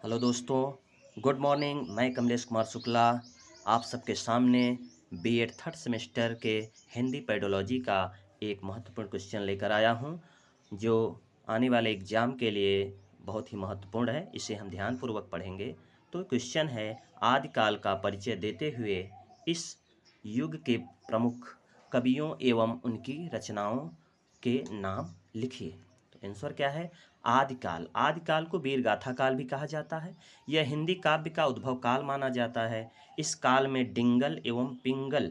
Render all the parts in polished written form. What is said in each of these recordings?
Hello दोस्तों, good morning. मैं कमलेश कुमार शुक्ला आप सबके सामने बीएड थर्ड सेमेस्टर के हिंदी पेडोलॉजी का एक महत्वपूर्ण क्वेश्चन लेकर आया हूं, जो आने वाले एग्ज़ाम के लिए बहुत ही महत्वपूर्ण है। इसे हम ध्यानपूर्वक पढ़ेंगे। तो क्वेश्चन है, आदिकाल का परिचय देते हुए इस युग के प्रमुख कवियों एवं उनकी रचनाओं के नाम लिखिए। तो आंसर क्या है? आदिकाल। आदिकाल को वीर गाथा काल भी कहा जाता है। यह हिंदी काव्य का उद्भव काल माना जाता है। इस काल में डिंगल एवं पिंगल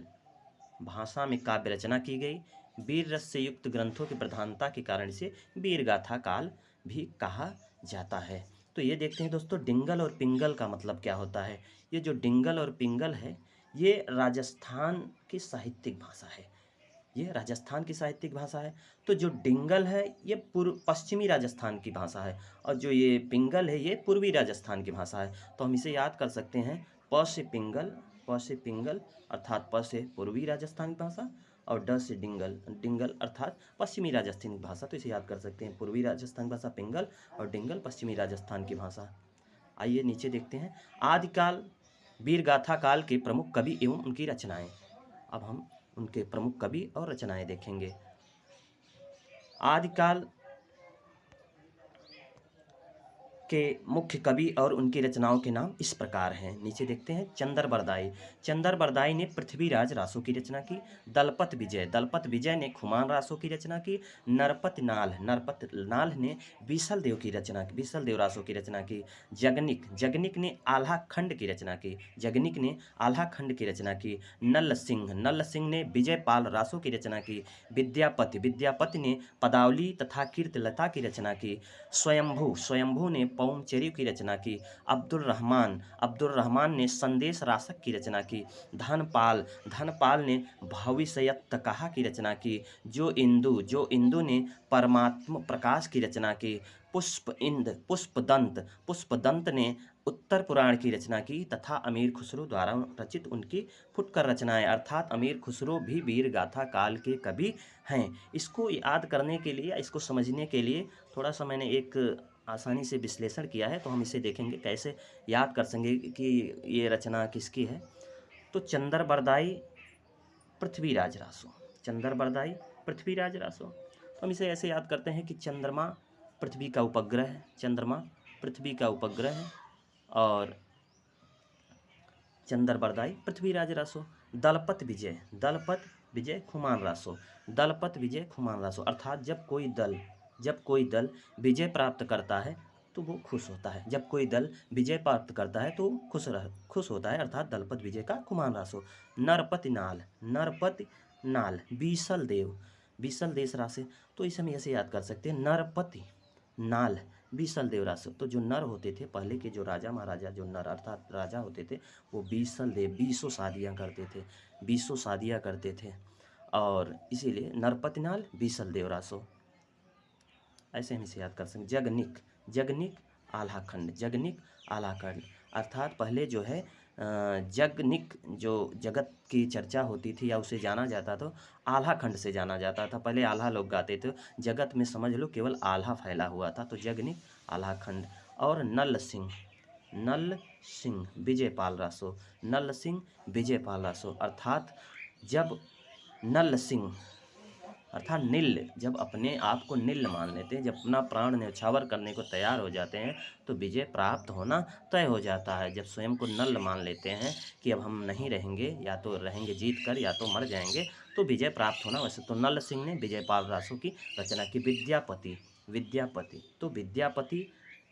भाषा में काव्य रचना की गई। वीर रस से युक्त ग्रंथों की प्रधानता के कारण इसे वीर गाथा काल भी कहा जाता है। तो ये देखते हैं दोस्तों, डिंगल और पिंगल का मतलब क्या होता है। ये जो डिंगल और पिंगल है, ये राजस्थान की साहित्यिक भाषा है। ये राजस्थान की साहित्यिक भाषा है। तो जो डिंगल है ये पूर्व पश्चिमी राजस्थान की भाषा है, और जो ये पिंगल है ये पूर्वी राजस्थान की भाषा है। तो हम इसे याद कर सकते हैं, प से पिंगल, प से पिंगल अर्थात प से पूर्वी राजस्थान की भाषा, और ड से डिंगल, डिंगल अर्थात पश्चिमी राजस्थान की भाषा। तो इसे याद कर सकते हैं, पूर्वी राजस्थान की भाषा पिंगल और डिंगल पश्चिमी राजस्थान की भाषा। आइए नीचे देखते हैं, आदिकाल वीर गाथा काल के प्रमुख कवि एवं उनकी रचनाएं। अब हम उनके प्रमुख कवि और रचनाएं देखेंगे। आदिकाल के मुख्य कवि और उनकी रचनाओं के नाम इस प्रकार हैं। नीचे देखते हैं, चंदर बरदाई। चंदर बरदाई ने पृथ्वीराज रासो की रचना की। दलपत विजय, दलपत विजय ने खुमान रासो की रचना की। नरपत नाल, नरपत नाल ने बीसल देव की रचना की, बीसल देव रासो की रचना की। जगनिक, जगनिक ने आल्हा खंड की रचना की, जगनिक ने आल्हा खंड की रचना की। नल सिंह, नल सिंह ने विजयपाल रासो की रचना की। विद्यापति, विद्यापति ने पदावली तथा कीर्तलता की रचना की। स्वयंभू, स्वयंभू ने पौमचेरी की रचना की। अब्दुल रहमान, अब्दुल रहमान ने संदेश रासक की रचना की। धनपाल, धनपाल ने भविष्यत्तकहा की रचना की। जो इंदु, जो इंदु ने परमात्म प्रकाश की रचना की। पुष्प इंद, पुष्पदंत, पुष्पदंत ने उत्तर पुराण की रचना की तथा अमीर खुसरो द्वारा रचित उनकी फुटकर रचनाएं, अर्थात अमीर खुसरो भी वीर गाथा काल के कवि हैं। इसको याद करने के लिए, इसको समझने के लिए थोड़ा सा मैंने एक आसानी से विश्लेषण किया है, तो हम इसे देखेंगे कैसे याद कर सकेंगे कि ये रचना किसकी है। तो चंदर बरदाई पृथ्वीराज रासो, चंदर बरदाई पृथ्वीराज रासो। तो हम इसे ऐसे याद करते हैं कि चंद्रमा पृथ्वी का उपग्रह है, चंद्रमा पृथ्वी का उपग्रह है, और चंदर बरदाई पृथ्वीराज रासो। दलपत विजय, दलपत विजय खुमान रासो, दलपत विजय खुमान रासो अर्थात जब कोई दल, जब कोई दल विजय प्राप्त करता है तो वो खुश होता है। जब कोई दल विजय प्राप्त करता है तो खुश होता है, अर्थात दलपत विजय का खुमान रासो। नरपति नाल, नरपति नाल बीसल देव, बीसल देश रासे। तो इसे हम ऐसे याद कर सकते हैं, नरपति नाल बीसल देव रासो। तो जो नर होते थे, पहले के जो राजा महाराजा, जो नर अर्थात राजा होते थे, वो बीसल देव, 20 शादियाँ करते थे, 20 शादियाँ करते थे, और इसीलिए नरपतिनाल बीसल देव रासो। ऐसे हम इसे याद कर सकते। जगनिक, जगनिक आल्हाखंड, जगनिक आल्हाखंड अर्थात पहले जो है जगनिक, जो जगत की चर्चा होती थी या उसे जाना जाता था, आल्हा खंड से जाना जाता था। पहले आल्हा लोग गाते थे, जगत में समझ लो केवल आल्हा फैला हुआ था, तो जगनिक आल्हा खंड। और नल सिंह, नल सिंह विजयपाल रासो, नल सिंह विजयपाल रासो अर्थात जब नल सिंह अर्थात नील, जब अपने आप को नील मान लेते हैं, जब अपना प्राण न्यौछावर करने को तैयार हो जाते हैं, तो विजय प्राप्त होना तय हो जाता है। जब स्वयं को नल मान लेते हैं कि अब हम नहीं रहेंगे, या तो रहेंगे जीत कर या तो मर जाएंगे, तो विजय प्राप्त होना। वैसे तो नल सिंह ने विजयपाल रासो की रचना की। विद्यापति, विद्यापति तो विद्यापति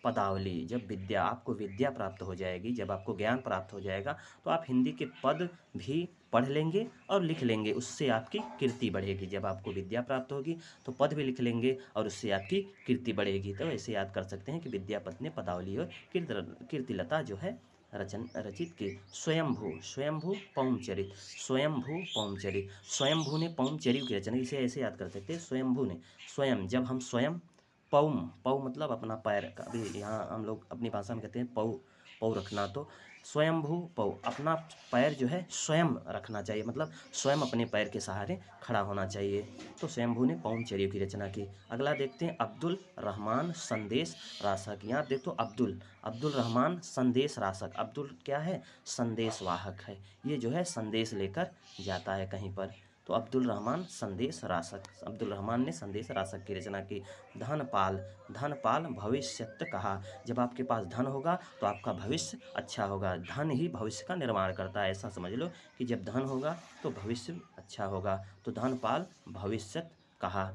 पदावली, जब विद्या, आपको विद्या प्राप्त हो जाएगी, जब आपको ज्ञान प्राप्त हो जाएगा, तो आप हिंदी के पद भी पढ़ लेंगे और लिख लेंगे, उससे आपकी कीर्ति बढ़ेगी। जब आपको विद्या प्राप्त होगी तो पद भी लिख लेंगे और उससे आपकी कीर्ति बढ़ेगी। तो ऐसे याद कर सकते हैं कि विद्यापति ने पदावली और कीर्तिलता जो है रचित की। स्वयंभू, स्वयंभू पौमचरित, स्वयंभू पौमचरित, स्वयंभू ने पौमचरित की रचना, इसे ऐसे याद कर सकते हैं, स्वयंभू ने, स्वयं जब हम स्वयं पौम, पौ मतलब अपना पैर का, अभी यहाँ हम लोग अपनी भाषा में कहते हैं पौ, पौ रखना। तो स्वयंभू पौ, अपना पैर जो है स्वयं रखना चाहिए, मतलब स्वयं अपने पैर के सहारे खड़ा होना चाहिए। तो स्वयंभू ने पौमचर्यों की रचना की। अगला देखते हैं अब्दुल रहमान संदेश राशक। यहाँ देखो अब्दुल, अब्दुल रहमान संदेश राशक। अब्दुल क्या है? संदेश वाहक है, ये जो है संदेश लेकर जाता है कहीं पर। तो अब्दुल रहमान संदेश राशक, अब्दुल रहमान ने संदेश राशक की रचना की। धनपाल, धनपाल भविष्यत कहा। जब आपके पास धन होगा तो आपका भविष्य अच्छा होगा। धन ही भविष्य का निर्माण करता है, ऐसा समझ लो कि जब धन होगा तो भविष्य अच्छा होगा। तो धनपाल भविष्यत कहा।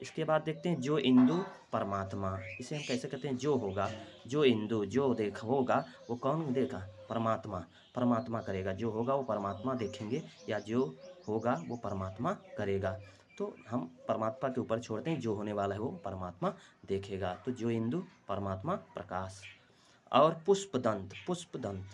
इसके बाद देखते हैं जो इंदु परमात्मा। इसे हम कैसे कहते हैं? जो होगा, जो इंदु, जो देख होगा वो कौन देगा? परमात्मा, परमात्मा करेगा। जो होगा वो परमात्मा देखेंगे, या जो होगा वो परमात्मा करेगा। तो हम परमात्मा के ऊपर छोड़ते हैं, जो होने वाला है वो परमात्मा देखेगा। तो जो इंदु परमात्मा प्रकाश। और पुष्पदंत, पुष्पदंत,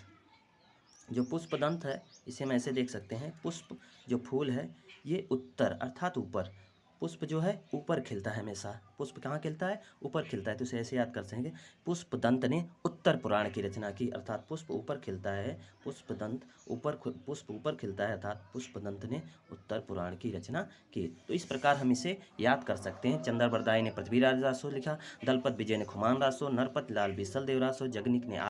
जो पुष्पदंत है इसे हम ऐसे देख सकते हैं, पुष्प जो फूल है ये उत्तर अर्थात ऊपर, पुष्प जो है ऊपर खिलता है हमेशा। पुष्प कहाँ खिलता है? ऊपर खिलता है। तो इसे ऐसे याद कर सकेंगे, पुष्पदंत ने उत्तर पुराण की रचना की, अर्थात पुष्प ऊपर खिलता है, पुष्पदंत ऊपर, पुष्प ऊपर खिलता है, अर्थात पुष्पदंत ने उत्तर पुराण की रचना की। तो इस प्रकार हम इसे याद कर सकते हैं। चंद्रबरदाई ने पृथ्वीराज रासो लिखा, दलपत विजय ने खुमान रासो, नरपत लाल बीसल देव रासो, जगनिक ने